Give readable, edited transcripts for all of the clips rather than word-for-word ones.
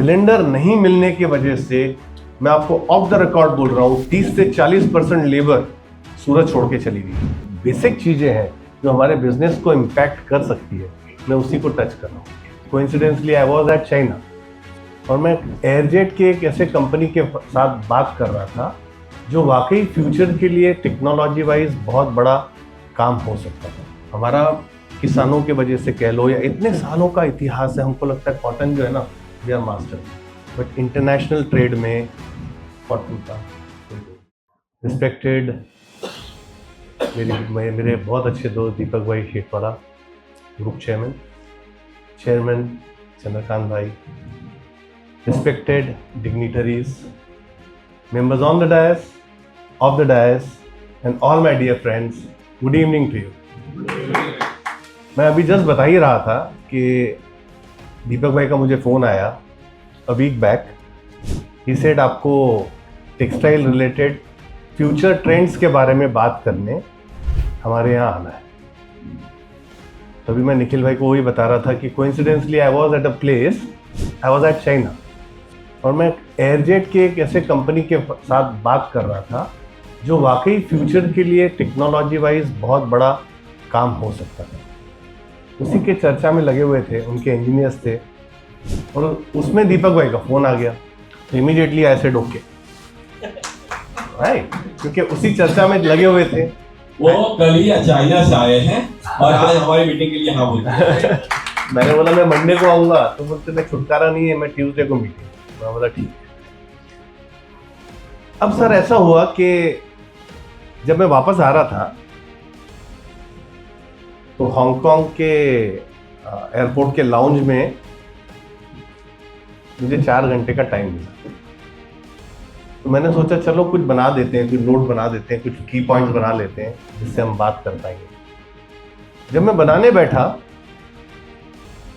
Cylinder नहीं मिलने की वजह से मैं आपको ऑफ द रिकॉर्ड बोल रहा हूँ 30 से 40% लेबर सूरत छोड़ के चली गई। बेसिक चीजें हैं जो हमारे बिजनेस को इम्पैक्ट कर सकती है, मैं उसी को टच कर रहा हूँ। Coincidentally I was at China और मैं एयरजेट के एक ऐसे कंपनी के साथ बात कर रहा था जो वाकई फ्यूचर के लिए टेक्नोलॉजी वाइज बहुत बड़ा काम हो सकता था। हमारा किसानों के वजह से कह लो या इतने सालों का इतिहास है, हमको लगता है कॉटन जो है ना we are master, but international trade में कॉटन का रिस्पेक्टेड मेरे बहुत अच्छे दोस्त दीपक भाई शेखवाला, ग्रुप चेयरमैन चंद्रकांत भाई, respected dignitaries, members on the dais, off the dais, and all my dear friends, good evening to you. मैं अभी जस्ट बता ही रहा था कि दीपक भाई का मुझे फ़ोन आया a week back. He said आपको टेक्सटाइल रिलेटेड फ्यूचर ट्रेंड्स के बारे में बात करने हमारे यहाँ आना है। तभी मैं निखिल भाई को वही बता रहा था कि coincidentally I was at a place, I was at China और मैं एयरजेट के एक ऐसे कंपनी के साथ बात कर रहा था जो वाकई फ्यूचर के लिए टेक्नोलॉजी वाइज बहुत बड़ा काम हो सकता था। उसी के चर्चा में लगे हुए थे, उनके इंजीनियर्स थे और उसमें दीपक भाई का फ़ोन आ गया। तो immediately I said okay, right, क्योंकि उसी चर्चा में लगे हुए थे। वो कल ही चाइना से आए हैं और आज हमारी मीटिंग के लिए यहाँ बोलते हैं। मैंने बोला मैं मंडे को आऊँगा, तो बोलते मैं छुटकारा नहीं है, मैं ट्यूसडे को मीटिंग। मैं बोला ठीक है। अब सर ऐसा हुआ कि जब मैं वापस आ रहा था तो हांगकांग के एयरपोर्ट के लाउंज में मुझे 4 घंटे का टाइम मिला। तो मैंने सोचा चलो कुछ बना देते हैं, कुछ नोट बना देते हैं, कुछ की पॉइंट्स बना लेते हैं जिससे हम बात कर पाएंगे। जब मैं बनाने बैठा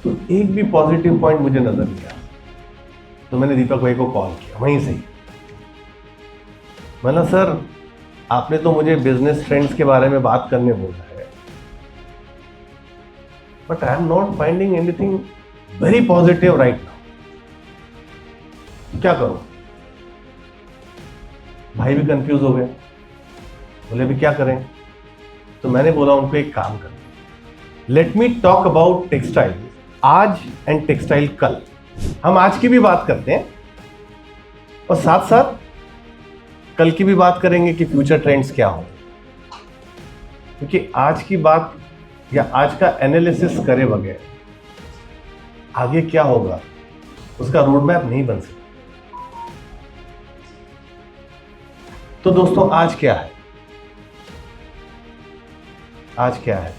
तो एक भी पॉजिटिव पॉइंट मुझे नजर नहीं आया। तो मैंने दीपक भाई को कॉल किया वहीं से ही। मैंने सर आपने तो मुझे बिजनेस ट्रेंड्स के बारे में बात करने बोला है, but I am not finding anything very positive right now, क्या करूं? भाई भी कंफ्यूज हो गए, बोले अभी क्या करें? तो मैंने बोला उनको एक काम करें, let me talk about textile आज एंड टेक्सटाइल कल। हम आज की भी बात करते हैं और साथ साथ कल की भी बात करेंगे कि फ्यूचर ट्रेंड्स क्या हो, क्योंकि आज की बात या आज का एनालिसिस करे बगैर आगे क्या होगा उसका रोड मैप नहीं बन सकता। तो दोस्तों आज क्या है? आज क्या है?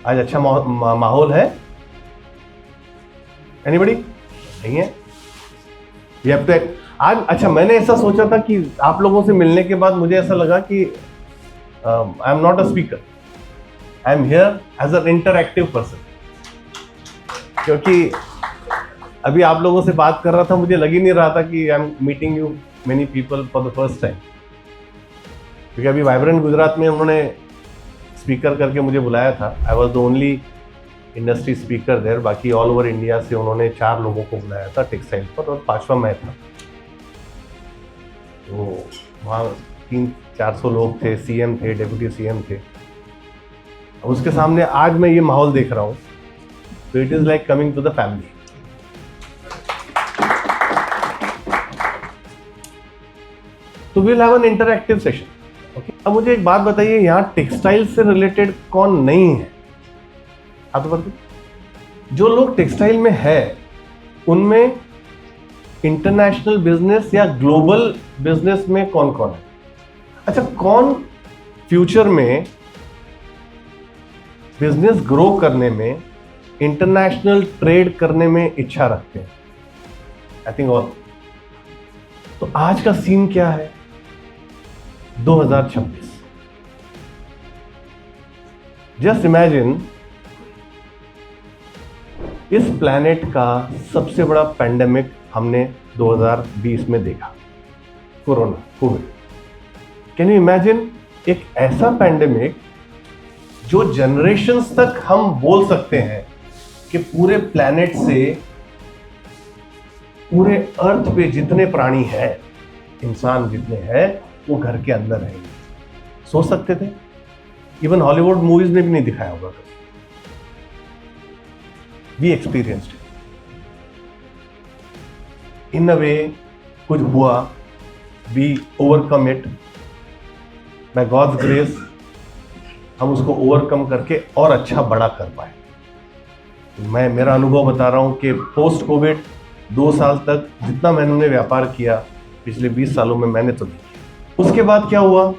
आज अच्छा माहौल है? एनीबडी? नहीं है? ये अब तक आज अच्छा, मैंने ऐसा सोचा था कि आप लोगों से मिलने के बाद मुझे ऐसा लगा कि I am not a speaker, I am here as an interactive person. क्योंकि अभी आप लोगों से बात कर रहा था, मुझे लग ही नहीं रहा था कि I am meeting you many people for the first time. क्योंकि अभी वाइब्रेंट गुजरात में उन्होंने स्पीकर करके मुझे बुलाया था, I was the only industry speaker there. बाकी ऑल ओवर इंडिया से उन्होंने 4 लोगों को बुलाया था टेक्सटाइल पर और 5वां मैं था। तो वहाँ 300-400 लोग थे, सीएम थे, डेप्यूटी सीएम थे। उसके सामने आज मैं ये माहौल देख रहा हूँ तो it is like coming to the family. तो will have an interactive session. Okay, अब मुझे एक बात बताइए, यहाँ टेक्सटाइल से रिलेटेड कौन नहीं है? हाथ ऊपर। जो लोग टेक्सटाइल में है उनमें इंटरनेशनल बिजनेस या ग्लोबल बिजनेस में कौन कौन है? अच्छा, कौन फ्यूचर में बिजनेस ग्रो करने में, इंटरनेशनल ट्रेड करने में इच्छा रखते हैं? I think all. तो आज का सीन क्या है? 2026। जस्ट इमेजिन, इस प्लैनेट का सबसे बड़ा पैंडेमिक हमने 2020 में देखा, corona, Covid. Can you imagine एक ऐसा पैंडेमिक जो जनरेशंस तक हम बोल सकते हैं कि पूरे प्लैनेट से पूरे अर्थ पे जितने प्राणी हैं, इंसान जितने हैं, वो घर के अंदर रहेंगे। सोच सकते थे? इवन हॉलीवुड मूवीज में भी नहीं दिखाया होगा कभी। We experienced it in a way. कुछ हुआ, we overcome it by God's grace. हम उसको ओवरकम करके और अच्छा बड़ा कर पाए। मैं मेरा अनुभव बता रहा हूं कि पोस्ट कोविड 2 साल तक जितना मैंने व्यापार किया पिछले 20 सालों में मैंने तो नहीं किया। उसके बाद क्या हुआ?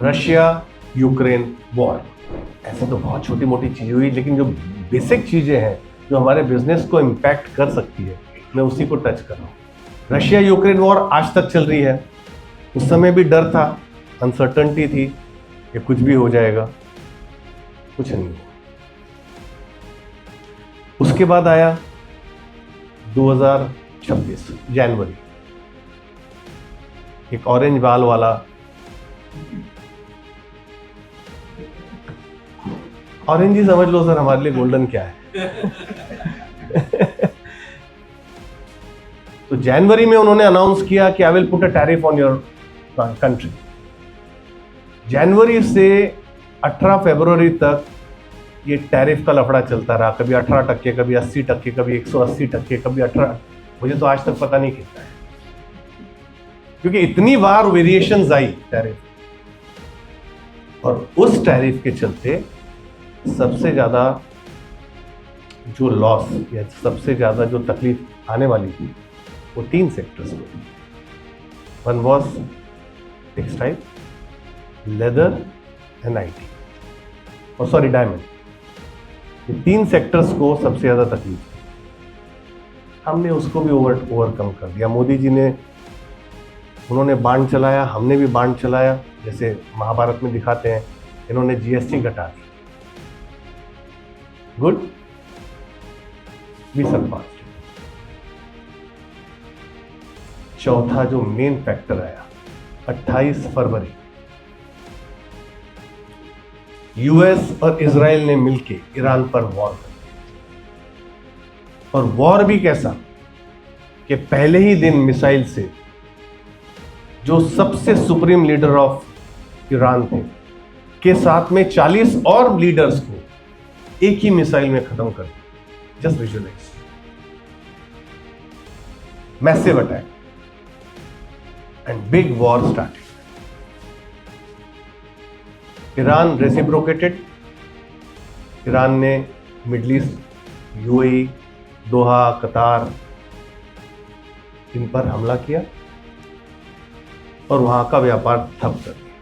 Russia Ukraine war. ऐसे तो बहुत छोटी मोटी चीज़ हुई, लेकिन जो बेसिक चीज़ें हैं जो हमारे बिजनेस को इम्पैक्ट कर सकती है, मैं उसी को टच कर रहा हूँ। रशिया यूक्रेन वॉर आज तक चल रही है। उस समय भी डर था, अनसर्टनिटी थी कि कुछ भी हो जाएगा। कुछ नहीं हुआ। उसके बाद आया 2026 जनवरी, एक ऑरेंज बाल वाला, ऑरेंज ही समझ लो सर, हमारे लिए गोल्डन क्या है। तो जनवरी में उन्होंने अनाउंस किया कि I will put a tariff on your country. जनवरी से 18 फरवरी तक ये टैरिफ का लफड़ा चलता रहा। कभी 18%, कभी 80%, कभी 180%, कभी 18। मुझे तो आज तक पता नहीं कितना है, क्योंकि इतनी बार वेरिएशंस आई टैरिफ। और उस टैरिफ के चलते सबसे ज़्यादा जो लॉस या सबसे ज़्यादा जो तकलीफ आने वाली थी वो 3 सेक्टर्स में। One was textile, leather and IT, और सॉरी डायमंड। ये 3 सेक्टर्स को सबसे ज़्यादा तकलीफ थी। हमने उसको भी ओवरकम कर दिया। मोदी जी ने, उन्होंने बाण चलाया, हमने भी बाण चलाया। जैसे महाभारत में दिखाते हैं, इन्होंने जीएसटी घटा दी। Good, we surpassed. चौथा जो मेन फैक्टर आया 28 फरवरी, यूएस और इजराइल ने मिलकर ईरान पर वॉर कर दिया। और वॉर भी कैसा कि पहले ही दिन मिसाइल से जो सबसे सुप्रीम लीडर ऑफ ईरान थे के साथ में 40 और लीडर्स को एक ही मिसाइल में खत्म कर दिया। Just visualise, massive attack and big war started. Iran reciprocated. Iran ने Middle East, UAE, Doha, Qatar, इन पर हमला किया और वहां का व्यापार ठप कर दिया।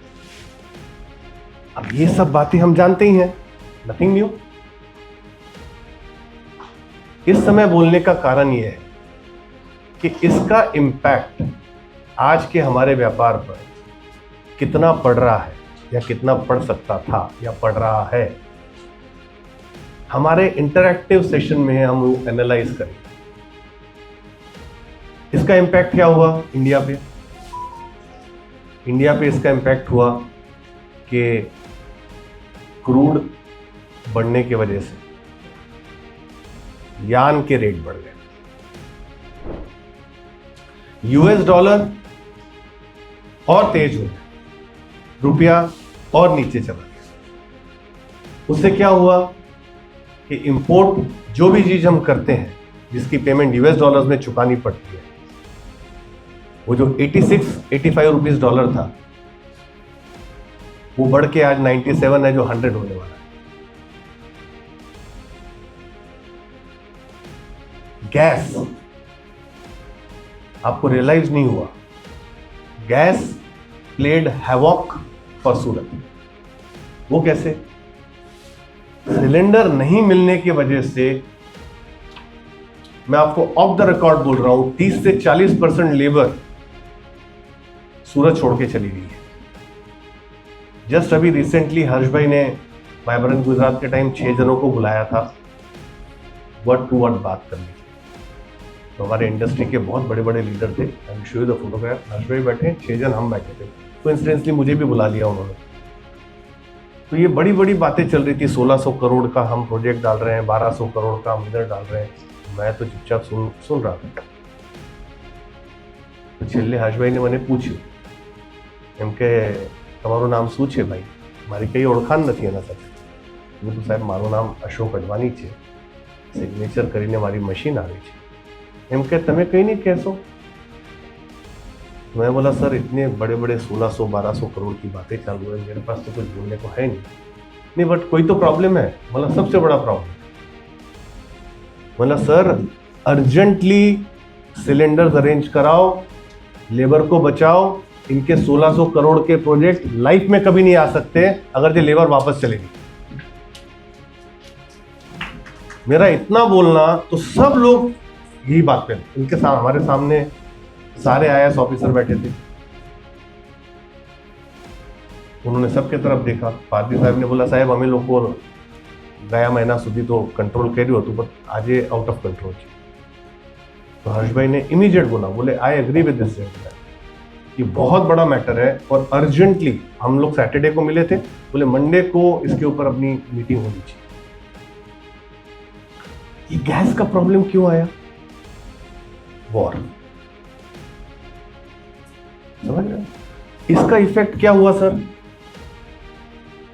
अब ये सब बातें हम जानते ही हैं, नथिंग न्यू। इस समय बोलने का कारण यह है कि इसका इम्पैक्ट आज के हमारे व्यापार पर कितना पड़ रहा है या कितना पड़ सकता था या पड़ रहा है, हमारे इंटरैक्टिव सेशन में हम एनालाइज करें। इसका इम्पैक्ट क्या हुआ इंडिया पे? इंडिया पे इसका इम्पैक्ट हुआ कि क्रूड बढ़ने की वजह से यान के रेट बढ़ गए। यूएस डॉलर और तेज हो गया, रुपया और नीचे चला गया। उससे क्या हुआ कि इंपोर्ट, जो भी चीज हम करते हैं जिसकी पेमेंट यूएस डॉलर्स में चुकानी पड़ती है, वो जो 86-85 रुपीस डॉलर था वो बढ़ के आज 97 है, जो 100 होने वाला है। गैस, आपको रियलाइज नहीं हुआ, गैस प्लेड हैवॉक फॉर सूरत। वो कैसे? सिलेंडर नहीं मिलने की वजह से, मैं आपको ऑफ द रिकॉर्ड बोल रहा हूं, 30 से 40% लेबर सूरत छोड़ के चली गई है। जस्ट अभी रिसेंटली हर्ष भाई ने वाइब्रेंट गुजरात के टाइम 6 जनों को बुलाया था वर्ड टू वर्ड बात करने के लिए। तो हमारे इंडस्ट्री के बहुत बड़े बड़े लीडर थे, I will show you the photograph. Harsh भाई बैठे, 6 जन हम बैठे थे। तो इंसिडेंटली मुझे भी बुला लिया उन्होंने। तो ये बड़ी बड़ी बातें चल रही थी। 1600 करोड़ का हम प्रोजेक्ट डाल रहे हैं, 1200 करोड़ का हम इधर डाल रहे हैं। मैं तो चुपचाप सुन रहा था। તો છેલ્લે હર્ષભાઈને મને પૂછ્યું, એમ કે તમારું નામ શું છે ભાઈ? મારી કંઈ ઓળખાણ નથી એના સાથે. મેં કીધું સાહેબ મારું નામ અશોક અડવાણી છે, સિગ્નેચર કરીને મારી મશીન આવી છે. એમ કે તમે કંઈ नहीं કહેશો? मैं बोला सर इतने बड़े बड़े 1600-1200 करोड़ की बातें चालू है, मेरे पास तो कुछ बोलने को है नहीं बट कोई तो प्रॉब्लम है. बोला सबसे बड़ा प्रॉब्लम. बोला सर अर्जेंटली सिलेंडर्स अरेंज कराओ, लेबर को बचाओ, इनके 1600 करोड़ के प्रोजेक्ट लाइफ में कभी नहीं आ सकते अगर ये लेबर वापस चलेगी. मेरा इतना बोलना तो सब लोग यही बात पे, इनके साथ हमारे सामने सारे IAS ऑफिसर बैठे थे, उन्होंने सबके तरफ देखा. पादरी साहब ने बोला साहब हमें लोग को ગયા મહિના સુધી તો કંટ્રોલ કર્યું હતું પણ આજે આઉટ ઓફ કંટ્રોલ છે. तो हर्ष भाई ने इमीडिएट बोले I agree with this gentleman, ये बहुत बड़ा मैटर है और अर्जेंटली हम लोग सैटरडे को मिले थे, बोले मंडे को इसके ऊपर अपनी मीटिंग होनी चाहिए. ये गैस का प्रॉब्लम क्यों आया? वॉर. समझ रहे? इसका इफेक्ट क्या हुआ सर?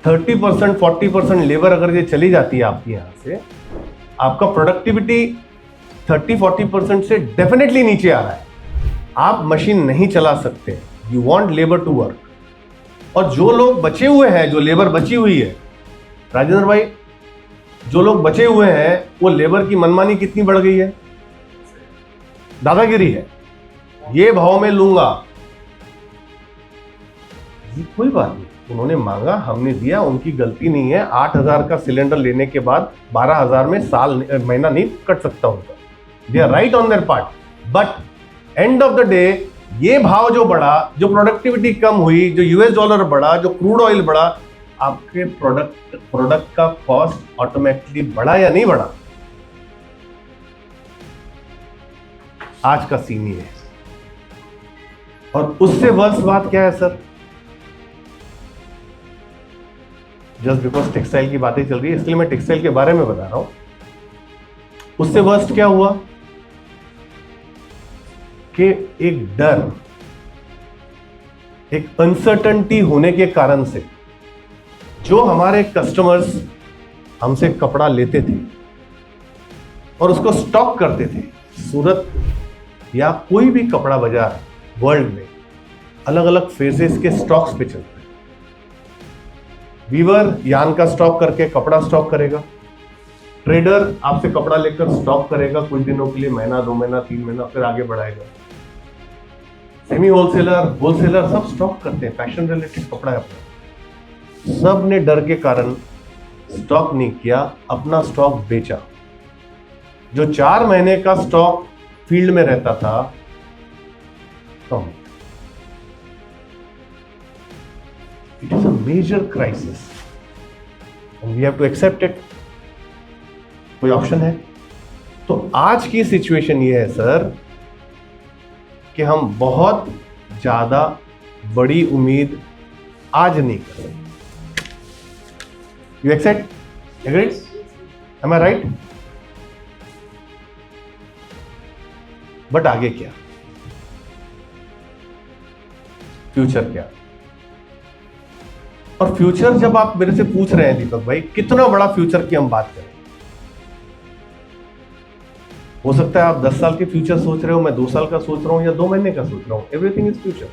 30% 40% लेबर अगर ये चली जाती है आपकी यहां से, आपका प्रोडक्टिविटी 30-40% से डेफिनेटली नीचे आ रहा है. आप मशीन नहीं चला सकते. You want labour to work. और जो लोग बचे हुए हैं, जो लेबर बची हुई है, राजेंद्र भाई, जो लोग बचे हुए हैं वो लेबर की मनमानी कितनी बढ़ गई है? दादागिरी है. ये भाव में लूंगा, ये कोई बात नहीं. उन्होंने मांगा, हमने दिया, उनकी गलती नहीं है. 8000 का सिलेंडर लेने के बाद 12000 में महीना नहीं कट सकता उनका. They are right on their part. But end of the day ये भाव जो बढ़ा, जो प्रोडक्टिविटी कम हुई, जो US डॉलर बढ़ा, जो क्रूड ऑयल बढ़ा, आपके प्रोडक्ट का कॉस्ट ऑटोमेटिकली बढ़ा या नहीं बढ़ा? आज का सीन ये है. और उससे वर्स्ट बात क्या है सर? जस्ट बिकॉज टेक्सटाइल की बातें चल रही है इसलिए मैं टेक्सटाइल के बारे में बता रहा हूं. उससे वर्स्ट क्या हुआ कि एक डर, एक अनसर्टेनिटी होने के कारण से जो हमारे कस्टमर्स हमसे कपड़ा लेते थे और उसको स्टॉक करते थे, सूरत या कोई भी कपड़ा बाजार वर्ल्ड में अलग अलग फेजेस के स्टॉक्स पे चलते हैं. वीवर यान का स्टॉक करके कपड़ा स्टॉक करेगा, ट्रेडर आपसे कपड़ा लेकर स्टॉक करेगा कुछ दिनों के लिए, महीना 2 महीना 3 महीना, फिर आगे बढ़ाएगा. सेमी होलसेलर सब स्टॉक करते हैं. फैशन रिलेटेड कपड़ा है अपना. सब ने डर के कारण स्टॉक नहीं किया, अपना स्टॉक बेचा. जो 4 महीने का स्टॉक फील्ड में रहता था, तो it is a major crisis and we have to accept it. कोई ऑप्शन है? तो आज की सिचुएशन ये है सर कि हम बहुत ज्यादा बड़ी उम्मीद आज नहीं कर सकते. You accept? Agreed? Am I right? But आगे क्या? फ्यूचर क्या? और फ्यूचर जब आप मेरे से पूछ रहे हैं दीपक भाई, कितना बड़ा फ्यूचर की हम बात करें. हो सकता है आप 10 साल के फ्यूचर सोच रहे हो, मैं 2 साल का सोच रहा हूं या 2 महीने का सोच रहा हूं. Everything is future.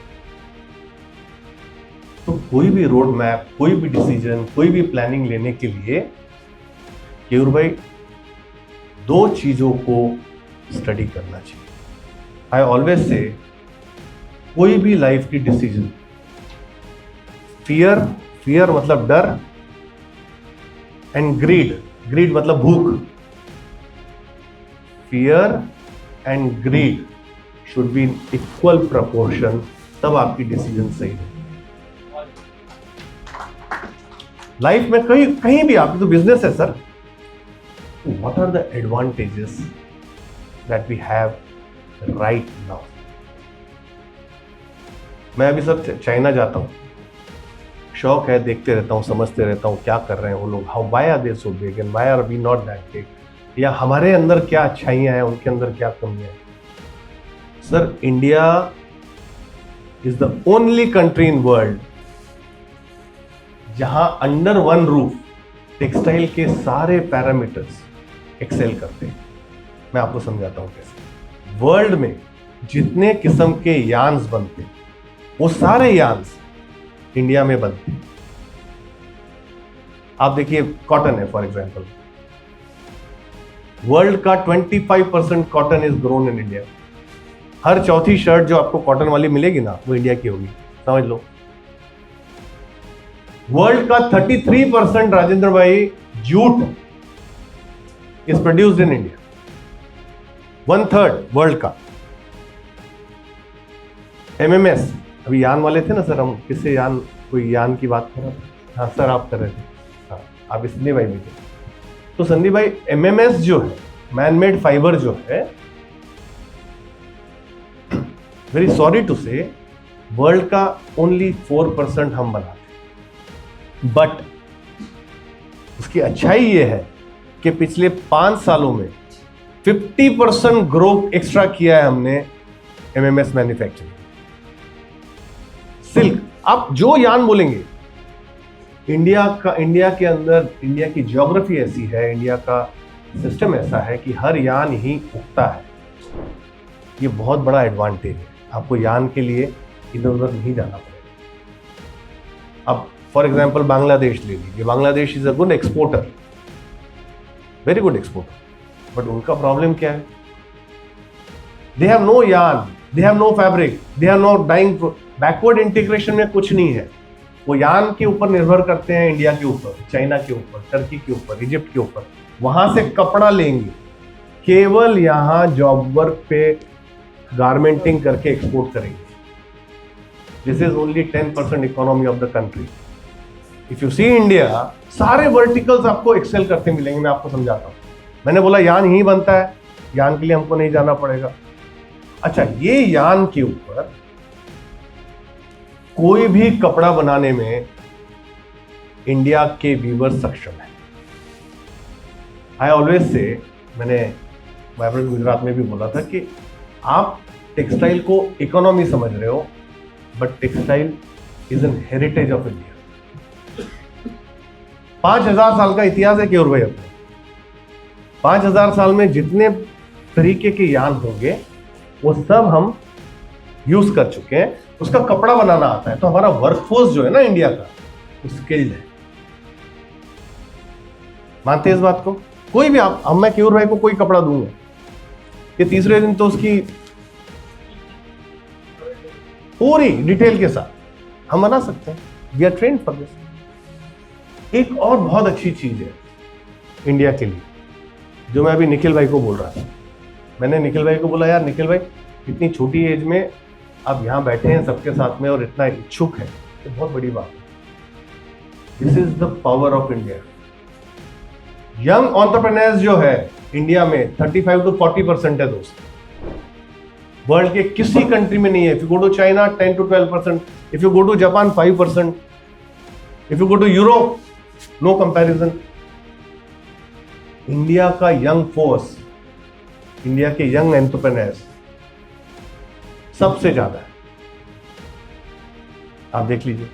तो कोई भी रोड मैप, कोई भी डिसीजन, कोई भी प्लानिंग लेने के लिए केयूर भाई 2 चीजों को स्टडी करना चाहिए. आई ऑलवेज से कोई भी लाइफ की डिसीजन, फियर मतलब डर, एंड ग्रीड मतलब भूख. Fear and greed should be in equal proportion, तब आपकी डिसीजन सही है. लाइफ में कहीं भी आपकी तो बिजनेस है sir. What are the advantages that we have right now? मैं अभी सर चाइना जाता हूँ, शौक है, देखते रहता हूँ, समझते रहता हूँ क्या कर रहे हैं वो लोग, how why are they so big and why are we not that big, या हमारे अंदर क्या अच्छाइयाँ हैं, उनके अंदर क्या कमियाँ हैं. Sir India is the only country in world जहां अंडर वन रूफ टेक्सटाइल के सारे पैरामीटर्स एक्सेल करते हैं। मैं आपको समझाता हूं कैसे। वर्ल्ड में जितने किस्म के यान्स बनते हैं वो सारे यान्स इंडिया में बनते हैं। आप देखिए कॉटन है फॉर एग्जांपल, वर्ल्ड का 25% cotton is grown in India. हर चौथी शर्ट जो आपको कॉटन वाली मिलेगी ना वो इंडिया की होगी, समझ लो। वर्ल्ड का 33% राजेंद्र भाई jute is produced in India, 1/3 world का। एमएमएस, अभी यान वाले थे ना सर, हम किससे यान, कोई यान की बात कर रहे थे। हाँ सर आप कर रहे थे, हाँ आप इसलिए भाई भी थे। तो संदीप भाई एमएमएस जो है, मैन मेड फाइबर जो है, वेरी सॉरी टू से वर्ल्ड का ओनली 4% हम बनाते। बट उसकी अच्छाई ये है कि पिछले 5 सालों में 50% ग्रोथ एक्स्ट्रा किया है हमने एमएमएस मैन्युफैक्चरिंग। सिल्क, आप जो यान बोलेंगे, इंडिया के अंदर, इंडिया की ज्योग्राफी ऐसी है, इंडिया का सिस्टम ऐसा है कि हर यान ही उगता है। ये बहुत बड़ा एडवांटेज है, आपको यान के लिए इधर उधर नहीं जाना पड़ेगा। अब फॉर एग्जांपल बांग्लादेश ले लीजिए, Bangladesh is a good exporter, very good exporter, but उनका प्रॉब्लम क्या है? They have no yarn, they have no fabric, they have no dyeing. Backward integration में कुछ नहीं है, वो यान के ऊपर निर्भर करते हैं, इंडिया के ऊपर, चाइना के ऊपर, टर्की के ऊपर, इजिप्ट के ऊपर। वहां से कपड़ा लेंगे, केवल यहां जॉब वर्क पे गारमेंटिंग करके एक्सपोर्ट करेंगे। This is only 10% economy of the country. If you see India, सारे वर्टिकल्स आपको एक्सेल करते मिलेंगे। मैं आपको समझाता हूं। मैंने बोला यान ही बनता है, यान के लिए हमको नहीं जाना पड़ेगा। अच्छा, ये यान के ऊपर कोई भी कपड़ा बनाने में इंडिया के वीवर सक्षम है। आई ऑलवेज से, मैंने वाइब्रेंट गुजरात में भी बोला था कि आप टेक्सटाइल को इकोनॉमी समझ रहे हो, but textile is an heritage of India. 5000 साल का इतिहास है केयूर भाई अपने। 5000 साल में जितने तरीके के यान होंगे वो सब हम यूज कर चुके हैं। उसका कपड़ा बनाना आता है। तो हमारा वर्कफोर्स जो है ना इंडिया का, वो स्किल्ड है। मानते हैं इस बात को? कोई भी आप, हम, मैं केयूर भाई को कोई कपड़ा दूंगा, ये तीसरे दिन तो उसकी पूरी डिटेल के साथ हम बना सकते हैं। We are trained for this. एक और बहुत अच्छी चीज है इंडिया के लिए, जो मैं अभी निखिल भाई को बोल रहा था। मैंने निखिल भाई को बोला, यार निखिल भाई, इतनी छोटी एज में आप यहाँ बैठे हैं सबके साथ में और इतना इच्छुक है, तो बहुत बड़ी बात है। This is the power of India. Young entrepreneurs जो है इंडिया में 35 to 40% है दोस्त। वर्ल्ड के किसी कंट्री में नहीं है। If you go to China 10 to 12%, if you go to Japan 5%, if you go to Europe no comparison. India का यंग फोर्स, इंडिया के यंग एंटरप्रेन्योर्स सबसे ज्यादा है। आप देख लीजिए,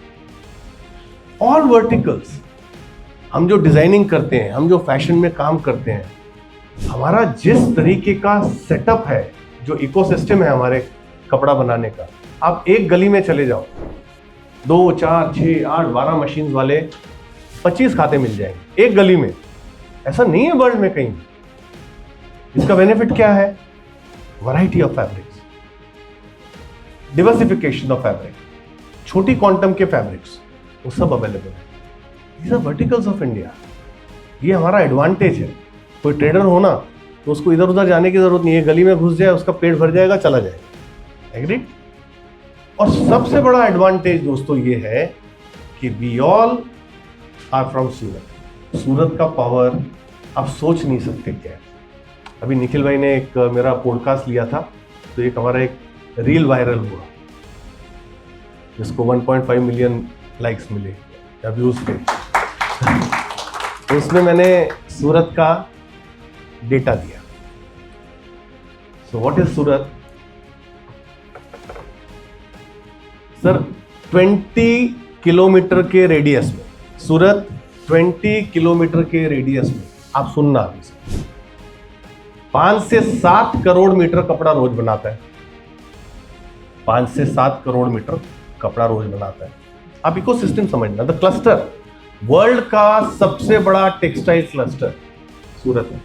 ऑल वर्टिकल्स, हम जो डिजाइनिंग करते हैं, हम जो फैशन में काम करते हैं, हमारा जिस तरीके का सेटअप है, जो इकोसिस्टम है हमारे कपड़ा बनाने का, आप एक गली में चले जाओ, 2, 4, 6, 8, 12 मशीन वाले 25 खाते मिल जाएंगे एक गली में। ऐसा नहीं है वर्ल्ड में कहीं। इसका बेनिफिट क्या है? Variety of fabrics, diversification of fabric, छोटी क्वांटम के फैब्रिक्स, वो सब अवेलेबल है। These are verticals of India. ये हमारा एडवांटेज है। कोई ट्रेडर हो ना, तो उसको इधर उधर जाने की जरूरत नहीं है, गली में घुस जाए, उसका पेट भर जाएगा, चला जाएगा। एग्रीड? और सबसे बड़ा एडवांटेज दोस्तों ये है कि वी ऑल आर फ्रॉम सूरत। सूरत का पावर आप सोच नहीं सकते क्या है। अभी निखिल भाई ने एक मेरा पॉडकास्ट लिया था, तो एक हमारा एक रील वायरल हुआ जिसको 1.5 मिलियन लाइक्स मिले या व्यूज थे। तो उसमें मैंने सूरत का डेटा दिया। So what is Surat? Sir 20 kilometre के रेडियस में, सूरत 20 किलोमीटर के रेडियस में, आप सुनना अभी से 5 से 7 करोड़ मीटर कपड़ा रोज बनाता है। 5 से 7 करोड़ मीटर कपड़ा रोज बनाता है। आप इकोसिस्टम समझना, द क्लस्टर, वर्ल्ड का सबसे बड़ा टेक्सटाइल क्लस्टर सूरत में।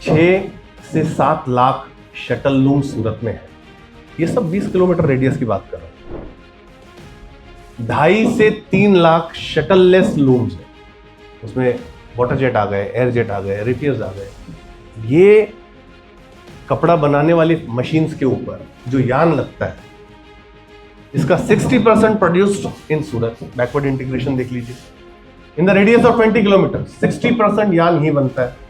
6 से 7 लाख शटल लूम सूरत में है। ये सब 20 किलोमीटर रेडियस की बात कर रहा हूं। 2.5 से 3 लाख शटल लेस लूम्स है, उसमें वाटर जेट आ गए, एयर जेट आ गए, रिपियर्स आ गए। ये कपड़ा बनाने वाली मशीन्स के ऊपर जो यान लगता है, इसका 60% produced in Surat. Backward integration देख लीजिए, in the radius of 20 kilometre 60% यान ही बनता है।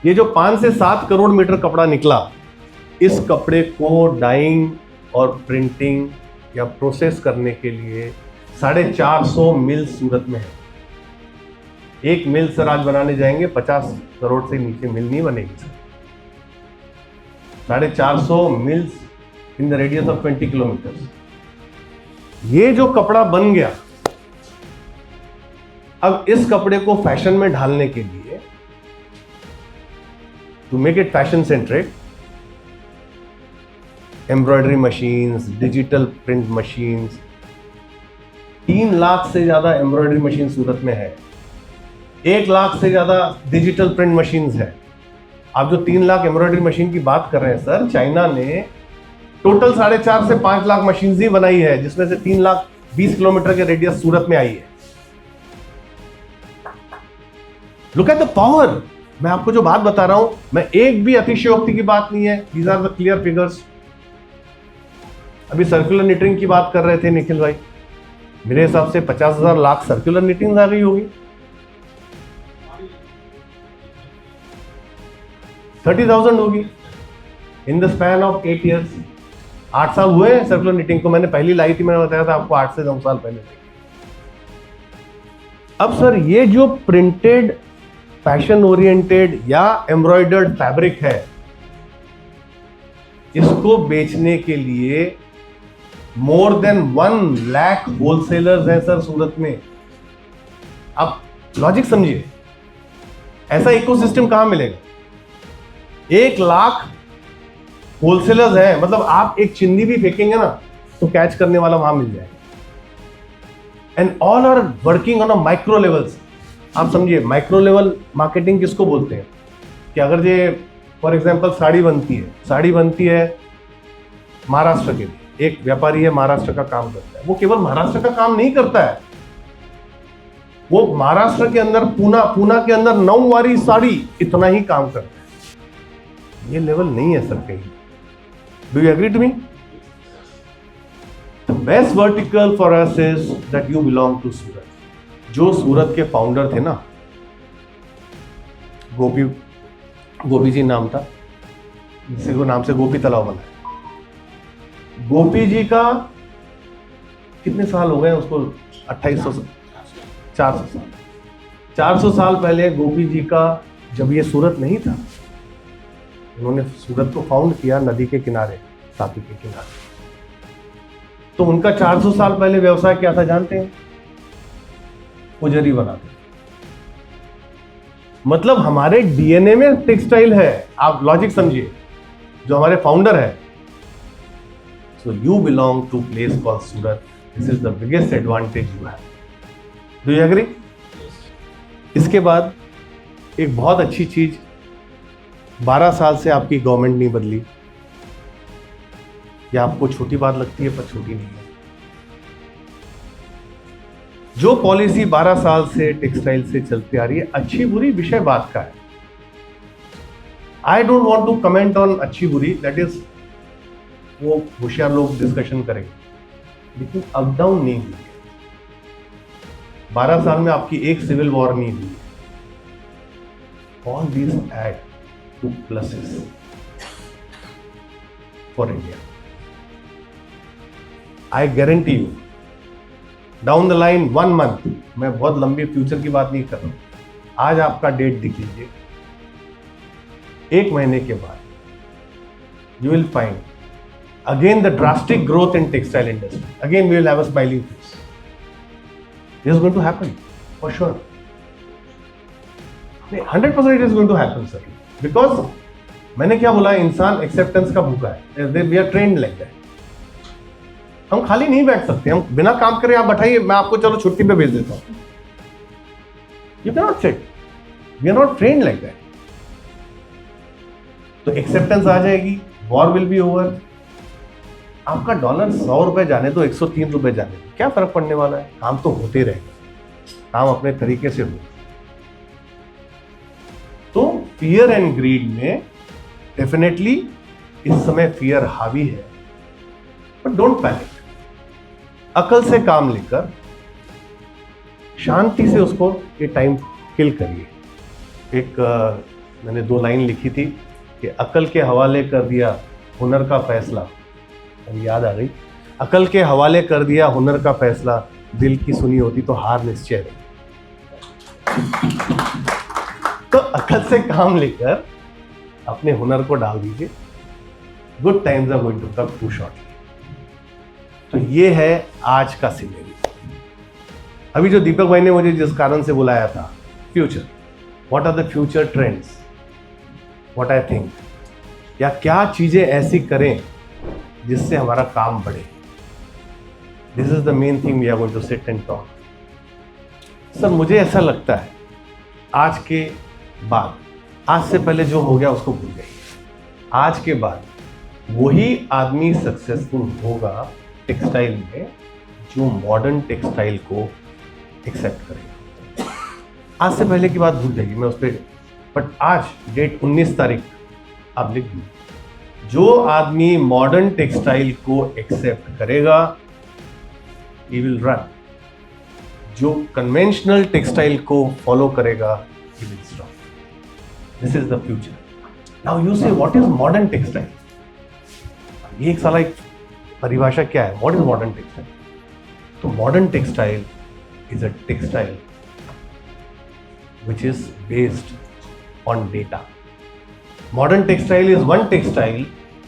ये जो 5 से 7 करोड़ मीटर कपड़ा निकला, इस कपड़े को डाइंग और प्रिंटिंग या प्रोसेस करने के लिए 450 मिल सूरत में है। एक मिल सर आज बनाने जाएंगे 50 करोड़ से नीचे मिल नहीं बनेगी sir. 450 mills in the radius of 20 kilometre. ये जो कपड़ा बन गया, अब इस कपड़े को फैशन में ढालने के लिए, to make it fashion centric, embroidery machines, digital print machines, 3 lakh से ज्यादा एम्ब्रॉयडरी मशीन सूरत में है। 1 लाख से ज्यादा डिजिटल प्रिंट मशीन्स है। आप जो 3 लाख एम्ब्रॉयडरी मशीन की बात कर रहे हैं सर, चाइना ने टोटल 4.5 से 5 लाख मशीन ही बनाई है, जिसमें से 3 लाख 20 किलोमीटर के रेडियस सूरत में आई है। Look at the power. मैं आपको जो बात बता रहा हूं, मैं एक भी अतिशयोक्ति की बात नहीं है, these are the clear figures. अभी सर्कुलर निटिंग की बात कर रहे थे निखिल भाई, मेरे हिसाब से 50,000 लाख सर्कुलर निटिंग आ गई होगी। 30,000 होगी in the span of 8 years. 8 साल हुए हैं सर्कुलर निटिंग को। मैंने पहली लाई थी, मैंने बताया था आपको 8 से 9 साल पहले। अब सर ये जो प्रिंटेड फैशन ओरिएंटेड या एम्ब्रॉयडर्ड फैब्रिक है, इसको बेचने के लिए मोर देन 1 लाख होलसेलर्स हैं सर सूरत में। आप लॉजिक समझिए, ऐसा इकोसिस्टम कहां मिलेगा? 1 लाख होलसेलर्स हैं, मतलब आप एक चिंदी भी फेंकेंगे ना तो कैच करने वाला वहां मिल जाएगा। And all are working on a micro levels. आप समझिए, माइक्रो लेवल मार्केटिंग किसको बोलते हैं? कि अगर ये फॉर एग्जांपल साड़ी बनती है महाराष्ट्र के लिए, एक व्यापारी है महाराष्ट्र का काम करता है, वो केवल महाराष्ट्र का काम नहीं करता है, वो महाराष्ट्र के अंदर पूना के अंदर 9 वारी साड़ी इतना ही काम करता है। ये लेवल नहीं है सर कहीं। Do you agree to me? The best vertical for us is that you belong to Surat. जो सूरत के फाउंडर थे ना, गोपी जी नाम था, इसी को नाम से गोपी तालाब बना है। गोपी जी का कितने साल हो गए उसको? 2800 400 साल पहले गोपी जी का, जब ये सूरत नहीं था, उन्होंने सूरत को फाउंड किया नदी के किनारे, तापी के किनारे। तो उनका 400 साल पहले व्यवसाय क्या था जानते हैं? पुजरी बनाते। मतलब हमारे डीएनए में टेक्सटाइल है। आप लॉजिक समझिए, जो हमारे फाउंडर है, so you belong to place called Surat. This is the biggest advantage you have. Do you agree? इसके बाद एक बहुत अच्छी चीज, 12 साल से आपकी गवर्नमेंट नहीं बदली। यह आपको छोटी बात लगती है, पर छोटी नहीं है। जो पॉलिसी 12 साल से टेक्सटाइल से चलती आ रही है, अच्छी बुरी विषय बात का है। I don't want to comment on अच्छी बुरी, दैट इज वो होशियार लोग डिस्कशन करेंगे, लेकिन अप डाउन नहीं हुई है। 12 साल में आपकी एक सिविल वॉर नहीं हुई है। All these add to pluses for India. I guarantee you, down the line 1 month, मैं बहुत लंबी फ्यूचर की बात नहीं कर रहा हूं, आज आपका डेट दिख लीजिए, 1 महीने के बाद you will find again the drastic growth in textile industry. Again we will have a smiling face. This is going to happen for sure. 100% it is going to happen, sir. Because मैंने क्या बोला, इंसान acceptance का भूखा है. We are trained like that. हम खाली नहीं बैठ सकते, हम बिना काम करे आप बैठाइए, मैं आपको चलो छुट्टी पे भेज देता हूँ. You cannot sit. We are not trained like that. तो एक्सेप्टेंस आ जाएगी, वॉर विल बी ओवर. आपका डॉलर 100 रुपए जाने तो 103 रुपए जाने दो, क्या फर्क पड़ने वाला है? काम तो होते रहेगा, काम अपने तरीके से हो. तो फियर एंड ग्रीड में डेफिनेटली इस समय फियर हावी है, बट डोंट पैनिक. अकल से काम लेकर शांति से उसको ये टाइम किल करिए. एक मैंने 2 लाइन लिखी थी कि अकल के हवाले कर दिया हुनर का फैसला. अब याद आ गई. अकल के हवाले कर दिया हुनर का फैसला, दिल की सुनी होती तो हार निश्चय रही. तो अकल से काम लेकर अपने हुनर को डाल दीजिए. Good times are going to come to shortly. तो ये है आज का सिनेरियो. अभी जो दीपक भाई ने मुझे जिस कारण से बुलाया था, future, what are the future trends, what I think, या क्या चीजें ऐसी करें जिससे हमारा काम बढ़े. This is the main thing we are going to sit and talk. Sir मुझे ऐसा लगता है आज के बाद, आज से पहले जो हो गया उसको भूल जाइए. आज के बाद वही आदमी सक्सेसफुल होगा टेक्सटाइल में जो मॉडर्न टेक्सटाइल को एक्सेप्ट करेगा. आज से पहले की बात भूल जाइए, मैं उस पर, बट आज डेट 19 तारीख आप लिख दीजिए. जो आदमी मॉडर्न टेक्सटाइल को एक्सेप्ट करेगा ही विल रन. जो कन्वेंशनल टेक्सटाइल को फॉलो करेगा he will stop. This is the future. Now you से व्हाट इज मॉडर्न टेक्सटाइल. ये एक साला एक परिभाषा क्या है, व्हाट इज मॉडर्न टेक्सटाइल. तो modern textile is a textile which is based on data. Modern textile is one textile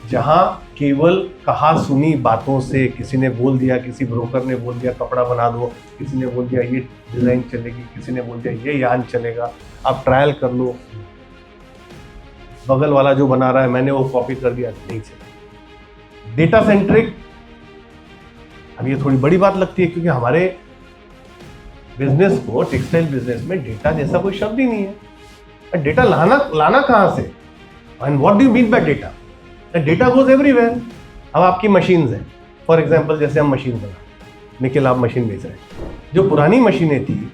जहां केवल कहा सुनी बातों से, किसी ने बोल दिया, किसी ब्रोकर ने बोल दिया कपड़ा बना दो, किसी ने बोल दिया ये डिजाइन चलेगी, किसी ने बोल दिया ये यान चलेगा, आप ट्रायल कर लो, बगल वाला जो बना रहा है मैंने वो कॉपी कर दिया, नहीं चलेगा. डेटा सेंट्रिक, अब ये थोड़ी बड़ी बात लगती है क्योंकि हमारे बिजनेस को, टेक्सटाइल बिजनेस में डेटा जैसा कोई शब्द ही नहीं है. डेटा लाना कहां से, and what do you mean by data. Data goes everywhere. अब आपकी मशीन्स हैं, फॉर एग्जांपल जैसे हम मशीन बना, निखिल आप मशीन बेच रहे हैं. जो पुरानी मशीनें थी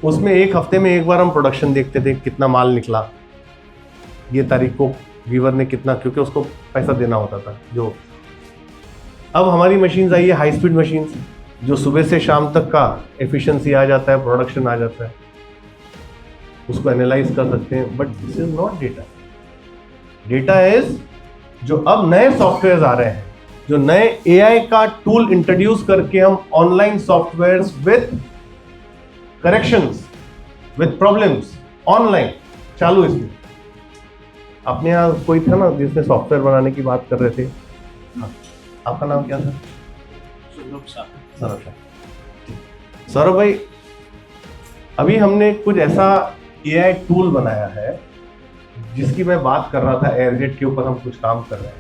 उसमें एक हफ्ते में एक बार हम प्रोडक्शन देखते थे, कितना माल निकला, ये तारीख को वीवर ने कितना, क्योंकि उसको पैसा देना होता था. जो अब हमारी मशीन्स आई है, हाई स्पीड मशीन्स, जो सुबह से शाम तक का एफिशिएंसी आ जाता है, प्रोडक्शन आ जाता है, उसको एनालाइज कर सकते हैं. But this is not data. Data is जो अब नए सॉफ्टवेयर आ रहे हैं, जो नए एआई का टूल इंट्रोड्यूस करके हम online software with corrections, with problems online चालू. इसमें अपने यहाँ कोई था ना जिसने सॉफ्टवेयर बनाने की बात कर रहे थे, हाँ, आपका नाम क्या था? सौरभ भाई, अभी हमने कुछ ऐसा एआई टूल बनाया है जिसकी मैं बात कर रहा था, एयरजेट के ऊपर हम कुछ काम कर रहे हैं.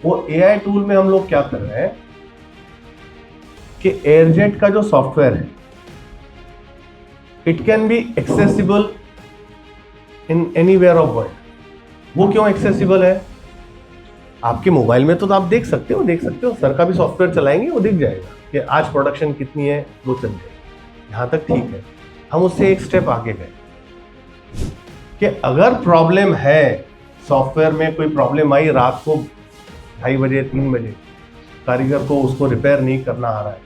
वो एआई टूल में हम लोग क्या कर रहे हैं कि एयरजेट का जो सॉफ्टवेयर है, it can be accessible in anywhere of world. वो क्यों एक्सेसिबल है? आपके मोबाइल में तो आप देख सकते हो, सर का भी सॉफ्टवेयर चलाएंगे वो दिख जाएगा कि आज प्रोडक्शन कितनी है, वो चल जाएगी. यहाँ तक ठीक है. हम उससे एक स्टेप आगे गए कि अगर प्रॉब्लम है सॉफ्टवेयर में, कोई प्रॉब्लम आई रात को 2:30 बजे 3 बजे, कारीगर को उसको रिपेयर नहीं करना आ रहा है,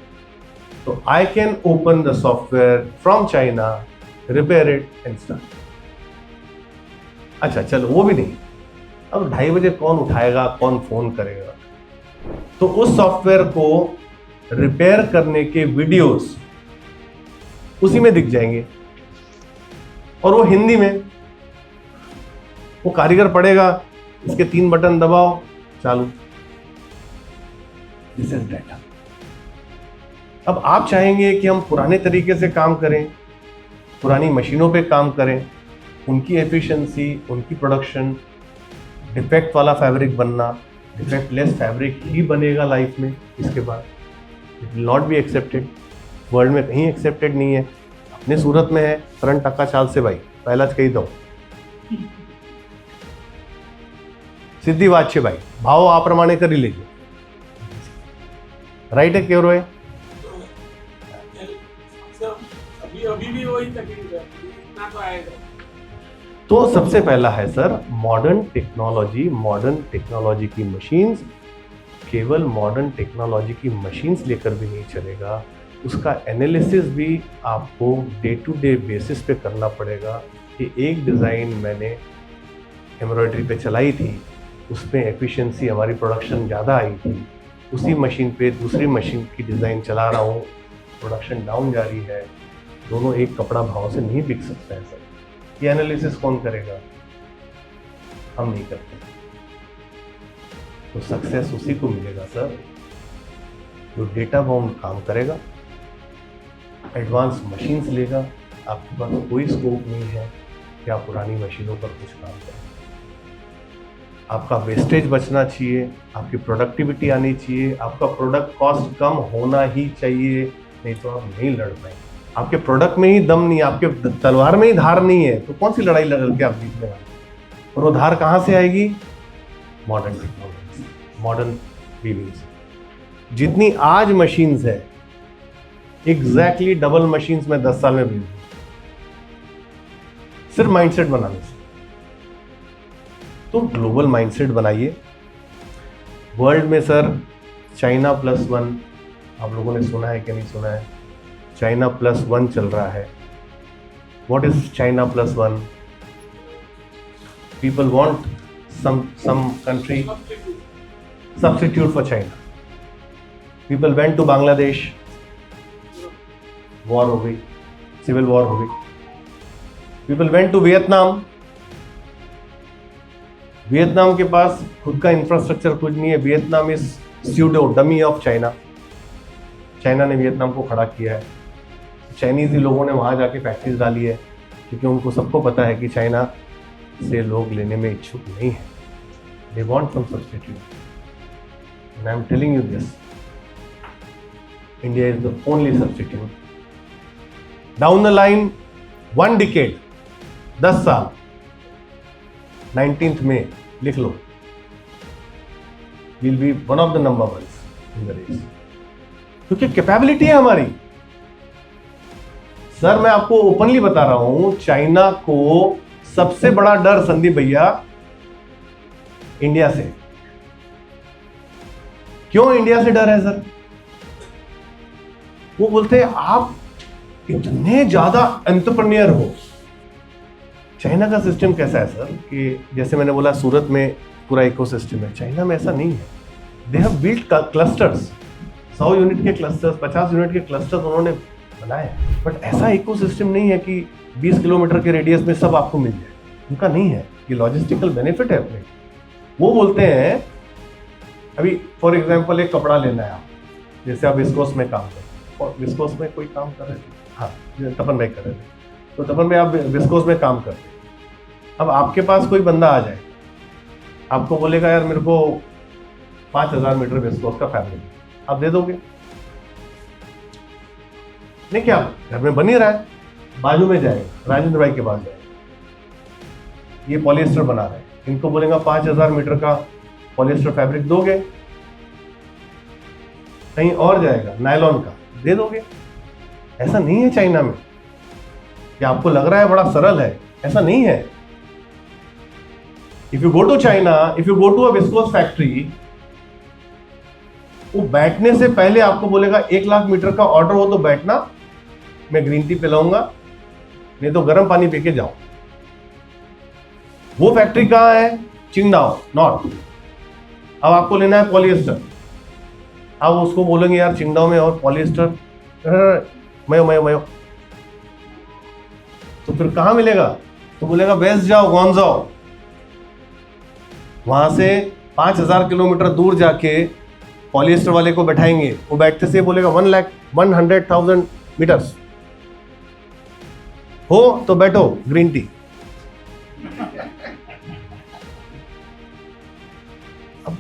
तो I can open the software from China, repair it and start. अच्छा चलो वो भी नहीं, अब 2:30 बजे कौन उठाएगा, कौन फोन करेगा? तो उस सॉफ्टवेयर को रिपेयर करने के वीडियोस उसी में दिख जाएंगे, और वो हिंदी में. वो कारीगर पढ़ेगा इसके 3 बटन दबाओ, चालू। This is data. अब आप चाहेंगे कि हम पुराने तरीके से काम करें, पुरानी मशीनों पे काम करें, उनकी एफिशिएंसी, उनकी प्रोडक्शन, डिफेक्ट वाला फैब्रिक बनना, डिफेक्ट लेस फैब्रिक ही बनेगा लाइफ में। इसके बाद it will not be accepted, world में कहीं एक्सेप्टेड नहीं है। अपने सूरत में है, फ्रंट टक्का चाल से भाई पहला कही दो सीधी बात है भाई, भाव आ प्रमाणे करी लीजिए। राइट है केवरो है? अभी भी वही तकलीफ है, इतना तो आएगा। तो सबसे पहला है सर मॉडर्न टेक्नोलॉजी की मशीन्स। केवल मॉडर्न टेक्नोलॉजी की मशीन्स लेकर भी नहीं चलेगा, उसका एनालिसिस भी आपको डे टू डे बेसिस पे करना पड़ेगा कि एक डिज़ाइन मैंने एम्ब्रॉयडरी पे चलाई थी, उसमें एफिशिएंसी हमारी प्रोडक्शन ज़्यादा आई थी, उसी मशीन पे दूसरी मशीन की डिज़ाइन चला रहा हूँ, प्रोडक्शन डाउन जा रही है, दोनों एक कपड़ा भाव से नहीं बिक सकता है सर। ये एनालिसिस कौन करेगा? हम नहीं करते। तो सक्सेस उसी को मिलेगा सर जो डेटा बाउंड काम करेगा, एडवांस मशीन्स लेगा। आपके पास कोई स्कोप नहीं है कि आप पुरानी मशीनों पर कुछ काम करें। आपका वेस्टेज बचना चाहिए, आपकी प्रोडक्टिविटी आनी चाहिए, आपका प्रोडक्ट कॉस्ट कम होना ही चाहिए, नहीं तो आप नहीं लड़ पाएंगे। आपके प्रोडक्ट में ही दम नहीं है, आपके तलवार में ही धार नहीं है, तो कौन सी लड़ाई लड़ के आप जीतने वाले? और वो धार कहाँ से आएगी? मॉडर्न टेक्नोलॉजी, मॉडर्न वीविंग से। जितनी आज मशीन्स है एग्जैक्टली डबल मशीन्स में 10 साल में बिल्ड, सिर्फ माइंडसेट बनाने से। तो ग्लोबल माइंडसेट बनाइए। वर्ल्ड में सर चाइना +1 आप लोगों ने सुना है कि नहीं सुना है? चाइना +1 चल रहा है। What is China +1? People want some country substitute for China. People went to Bangladesh, war हो गई, सिविल वॉर हो गई। People went to Vietnam, Vietnam के पास खुद का इंफ्रास्ट्रक्चर कुछ नहीं है। Vietnam is pseudo dummy of China. China ने वियतनाम को खड़ा किया है। चाइनीज ही लोगों ने वहाँ जाके फैक्ट्रीज डाली है, क्योंकि उनको सबको पता है कि चाइना से लोग लेने में इच्छुक नहीं है। They want some substitute, and I am telling you this, India is the only substitute. Down the line 1 decade, 10 साल, 19th में लिख लो, will be one of the number ones in the race, क्योंकि कैपेबिलिटी है हमारी। Sir मैं आपको openly बता रहा हूं, चाइना को सबसे बड़ा डर संदीप भैया इंडिया से। क्यों इंडिया से डर है सर? वो बोलते हैं आप इतने ज्यादा एंटरप्रेन्योर हो। चाइना का सिस्टम कैसा है सर कि जैसे मैंने बोला सूरत में पूरा इकोसिस्टम है, चाइना में ऐसा नहीं है। They have built clusters, 100 unit के क्लस्टर्स, 50 यूनिट के क्लस्टर्स उन्होंने बनाए, बट ऐसा इकोसिस्टम नहीं है कि 20 किलोमीटर के रेडियस में सब आपको मिल जाए। उनका नहीं है, ये लॉजिस्टिकल बेनिफिट है अपने। वो बोलते हैं अभी फॉर एग्जांपल एक कपड़ा लेना है आप, जैसे आप विस्कोस में काम करें, और विस्कोस में कोई काम कर रहे थे, हाँ तपन भाई कर रहे थे, तो तपन भाई आप विस्कोस में काम करते हैं। अब आपके पास कोई बंदा आ जाए, आपको बोलेगा यार मेरे को 5000 मीटर विस्कोस का फैब्रिक, आप दे दोगे? नहीं, क्या घर में बन ही रहा है, बाजू में जाएगा, राजेंद्र भाई के पास जाएगा, ये पॉलिएस्टर बना रहे हैं, इनको बोलेगा 5000 मीटर का पॉलिएस्टर फैब्रिक दोगे? कहीं और जाएगा, नायलॉन का, दे दोगे? ऐसा नहीं है चाइना में, कि आपको लग रहा है बड़ा सरल है, ऐसा नहीं है। If you go to China, if you go to a viscose factory, वो बैठने से पहले आपको बोलेगा 1 लाख मीटर का ऑर्डर हो तो बैठना, मैं ग्रीन टी पिलाऊंगा, नहीं तो गर्म पानी पी के जाओ। वो फैक्ट्री कहाँ है? चिंगडाओ नॉर्थ। अब आपको लेना है पॉलिएस्टर, आप उसको बोलेंगे यार चिंगडाओ में और पॉलिएस्टर मयो, तो फिर कहाँ मिलेगा? तो बोलेगा वेस्ट जाओ, गॉन्जाओ। वहां से 5,000 किलोमीटर दूर जाके पॉलिएस्टर वाले को बैठाएंगे, वो बैठते से बोलेगा 1,100,000 मीटर्स हो तो बैठो ग्रीन टी। अब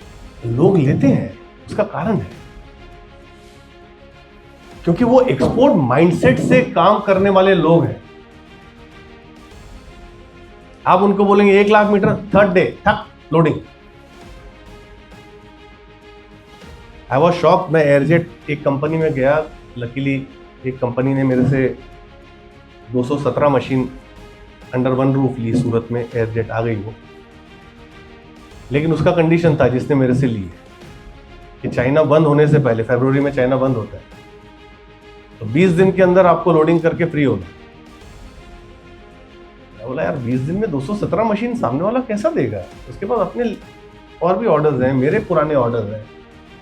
लोग लेते हैं, उसका कारण है क्योंकि वो एक्सपोर्ट माइंडसेट से काम करने वाले लोग हैं। आप उनको बोलेंगे 1,00,000 मीटर, थर्ड डे ठक लोडिंग। I was shock. मैं एयरजेट एक कंपनी में गया, लकीली एक कंपनी ने मेरे से 217 मशीन अंडर वन रूफ ली सूरत में, एयरजेट आ गई वो। लेकिन उसका कंडीशन था जिसने मेरे से ली है कि चाइना बंद होने से पहले, फरवरी में चाइना बंद होता है, तो 20 दिन के अंदर आपको लोडिंग करके फ्री होना। मैं बोला यार 20 दिन में 217 मशीन सामने वाला कैसा देगा? उसके पास अपने और भी ऑर्डर्स हैं, मेरे पुराने ऑर्डर्स हैं,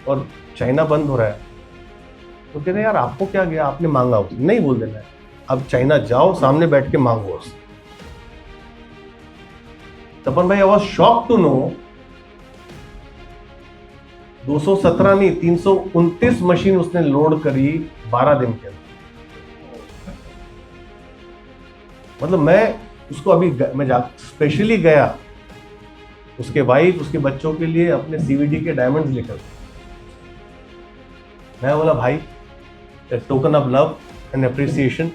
और चाइना बंद हो रहा है। तो कह रहे यार आपको क्या गया, आपने मांगा उसने, नहीं बोल देना है। अब चाइना जाओ, सामने बैठ के मांगो उससे। तपन भाई, I was shock to know 217 नहीं 329 मशीन उसने लोड करी 12 दिन के अंदर। मतलब मैं उसको अभी मैं स्पेशली गया उसके वाइफ, उसके बच्चों के लिए अपने सीवीडी के डायमंड्स लेकर। मैं बोला भाई, token of love and appreciation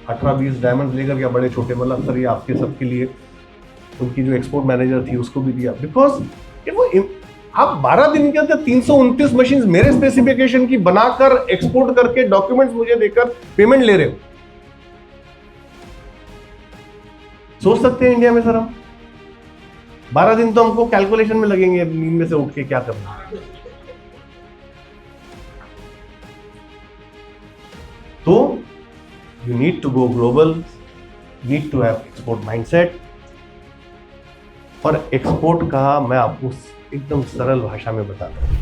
18-20 diamond लेकर गया, बड़े छोटे। मतलब सर ये आपके सबके लिए। उनकी जो एक्सपोर्ट मैनेजर थी उसको भी दिया, बिकॉज आप 12 दिन के अंदर 329 मशीन मेरे स्पेसिफिकेशन की बनाकर एक्सपोर्ट करके डॉक्यूमेंट्स मुझे देकर पेमेंट ले रहे हो। सोच सकते हैं इंडिया में सर हम 12 दिन तो हमको कैलकुलेशन में लगेंगे, नींद में से उठ के क्या करना। तो you need to go global, need to have export mindset। और एक्सपोर्ट का मैं आपको एकदम सरल भाषा में बताता हूं,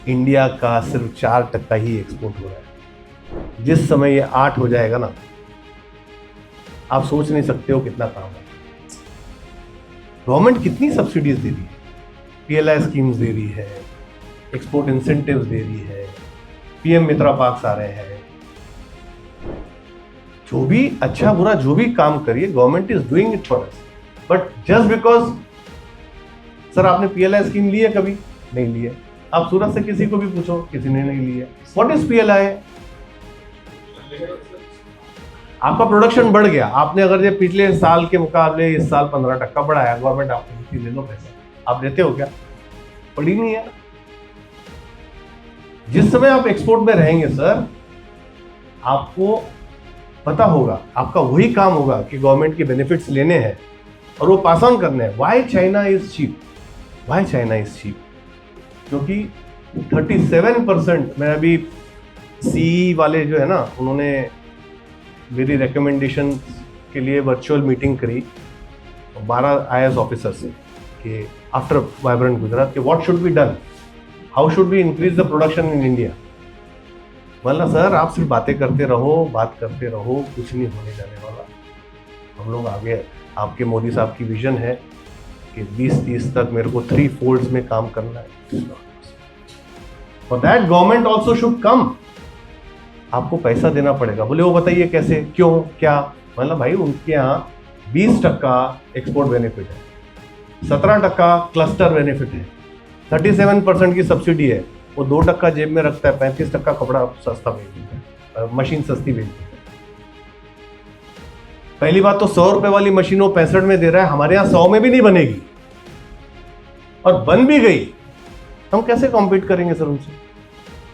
इंडिया का सिर्फ 4% ही एक्सपोर्ट हो रहा है। जिस समय ये 8 हो जाएगा ना, आप सोच नहीं सकते हो कितना काम है। गवर्नमेंट कितनी सब्सिडीज दे रही है, पीएलआई स्कीम्स दे रही है, एक्सपोर्ट इंसेंटिव्स दे रही है, पीएम मित्रा पार्क्स आ रहे हैं। जो भी अच्छा बुरा जो भी काम करिए, government is doing it for us. But just because sir आपने पीएलआई स्कीम ली है, कभी नहीं ली है। आप सूरत से किसी को भी पूछो, किसी ने नहीं ली है। What is PLI? आपका प्रोडक्शन बढ़ गया, आपने अगर ये पिछले साल के मुकाबले इस साल 15% बढ़ाया, गवर्नमेंट आपको ले लो पैसा, आप देते हो क्या? पड़ी नहीं है। जिस समय आप एक्सपोर्ट में रहेंगे सर, आपको पता होगा, आपका वही काम होगा कि गवर्नमेंट के बेनिफिट्स लेने हैं और वो पास ऑन करने हैं। Why China is cheap? Why China is cheap? क्योंकि 37% मैं अभी सीई वाले जो है ना, उन्होंने मेरी रिकमेंडेशन के लिए वर्चुअल मीटिंग करी 12 आईएएस ऑफिसर से कि आफ्टर वाइब्रेंट गुजरात कि what should be done, how should be increase the production in India. बोला सर आप सिर्फ बातें करते रहो, बात करते रहो, कुछ नहीं होने जाने वाला। हम लोग आगे, आपके मोदी साहब की विजन है कि 2030 तक मेरे को 3 फोल्ड्स में काम करना है। For that government also should come. आपको पैसा देना पड़ेगा। बोले वो बताइए कैसे, क्यों, क्या? मतलब भाई उनके यहाँ 20% एक्सपोर्ट बेनिफिट है, 17% क्लस्टर बेनिफिट है, 37% की सब्सिडी है, वो 2% जेब में रखता है, 35% कपड़ा सस्ता बेच देता है, मशीन सस्ती बेच देता है। पहली बात तो 100 रुपए वाली मशीन वो 65 में दे रहा है, हमारे यहाँ 100 में भी नहीं बनेगी, और बन भी गई, हम कैसे कॉम्पीट करेंगे सर उनसे?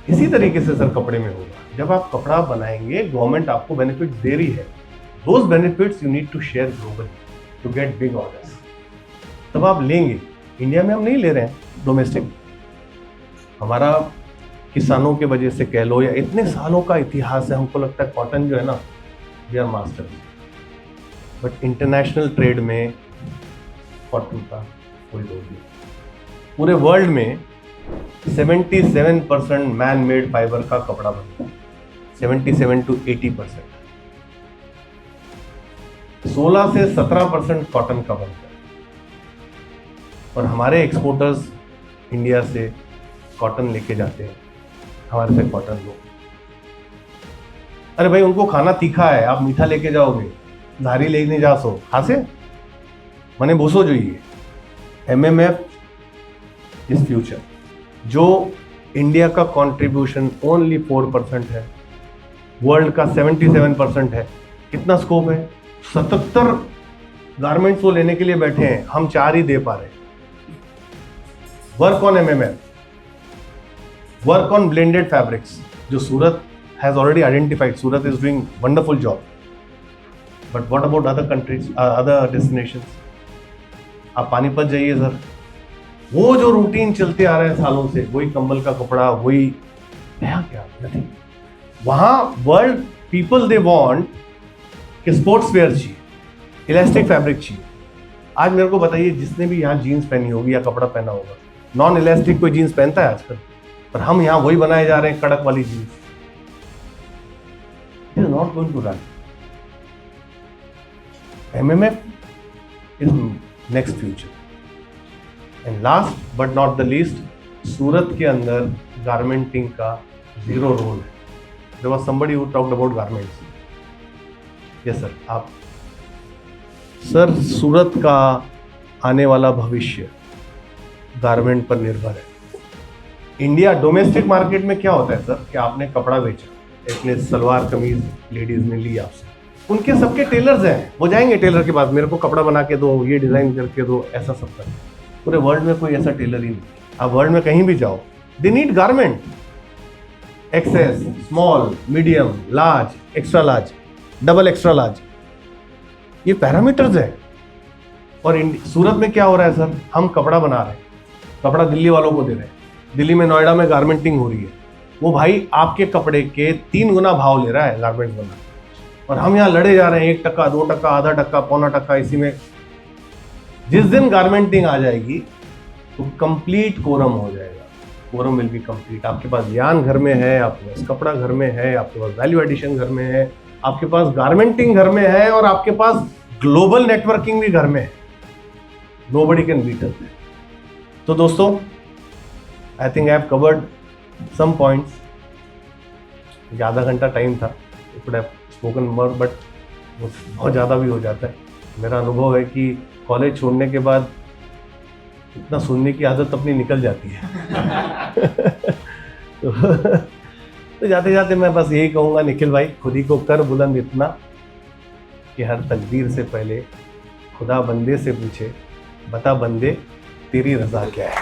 इसी तरीके से सर कपड़े में होगा। जब आप कपड़ा बनाएंगे, गवर्नमेंट आपको बेनिफिट दे रही है, those benefits you need to share globally to get big orders, तब आप लेंगे। इंडिया में हम नहीं ले रहे हैं डोमेस्टिक। हमारा किसानों के वजह से कह लो, या इतने सालों का इतिहास है, हमको लगता है कॉटन जो है ना, we are master. But international trade में कॉटन का कोई रोल नहीं। पूरे वर्ल्ड में 77% मैन मेड फाइबर का कपड़ा बनता है, 77 to 80%। 16 से 17% कॉटन का बनता है। और हमारे एक्सपोर्टर्स इंडिया से कॉटन लेके जाते हैं, हमारे से कॉटन लो। अरे भाई उनको खाना तीखा है, आप मीठा लेके जाओगे, धारी लेके जा सो खासे मने बोसो જોઈએ। MMF is future. जो इंडिया का कंट्रीब्यूशन ओनली 4% है, वर्ल्ड का 77% है। कितना स्कोप है? 77 गारमेंट्स वो लेने के लिए बैठे हैं, हम 4 ही दे पा रहे हैं। Work on MMF, work on blended fabrics, जो Surat has already identified. Surat is doing wonderful job, but what about other countries, other destinations? आप पानीपत जाइए सर, वो जो रूटीन चलते आ रहे हैं सालों से, वही कंबल का कपड़ा, वही नया क्या नहीं। वहाँ वर्ल्ड पीपल दे वांट कि स्पोर्ट्स वेयर चाहिए, इलास्टिक फैब्रिक चाहिए। आज मेरे को बताइए, जिसने भी यहाँ जीन्स पहनी होगी या कपड़ा पहना होगा, नॉन इलास्टिक कोई जीन्स पहनता है आजकल? पर हम यहाँ वही बनाए जा रहे हैं, कड़क वाली jeans. It is not going to run. MMF is next future. And last but not the least, Surat के अंदर गारमेंटिंग का 0 रोल है। There was somebody who talked about garments. Yes sir, आप सर, सूरत का आने वाला भविष्य गारमेंट पर निर्भर है। इंडिया डोमेस्टिक मार्केट में क्या होता है सर कि आपने कपड़ा बेचा, इतने सलवार कमीज लेडीज ने ली आपसे, उनके सबके टेलर्स हैं, वो जाएंगे टेलर के पास, मेरे को कपड़ा बना के दो, ये डिजाइन करके दो, ऐसा सब करना। पूरे वर्ल्ड में कोई ऐसा टेलर ही नहीं। आप वर्ल्ड में कहीं भी जाओ, they need garment, XS, small, medium, large, extra large, double extra large, ये पैरामीटर्स है। और सूरत में क्या हो रहा है सर, हम कपड़ा बना रहे हैं, कपड़ा दिल्ली वालों को दे रहे हैं, दिल्ली में नोएडा में गारमेंटिंग हो रही है, वो भाई आपके कपड़े के 3 गुना भाव ले रहा है गारमेंट्स बना, और हम यहाँ लड़े जा रहे हैं 1%, 2%, आधा टक्का, पौना टक्का। इसी में जिस दिन गारमेंटिंग आ जाएगी तो कंप्लीट कोरम हो जाएगा। Quorum will be complete. आपके पास ज्ञान घर में है, आपके पास कपड़ा घर में है, आपके पास वैल्यू एडिशन घर में है, आपके पास गारमेंटिंग घर में है, और आपके पास ग्लोबल नेटवर्किंग भी घर में है। Nobody can beat us. तो दोस्तों, I think I have covered some points. आधा घंटा टाइम था, could have spoken more, but बहुत ज़्यादा भी हो जाता है। मेरा अनुभव है कि कॉलेज छोड़ने के बाद इतना सुनने की आदत अपनी निकल जाती है। तो जाते जाते मैं बस यही कहूँगा, निखिल भाई, खुद ही को कर बुलंद इतना कि हर तकदीर से पहले खुदा बंदे से पूछे, बता बंदे तेरी रज़ा क्या है।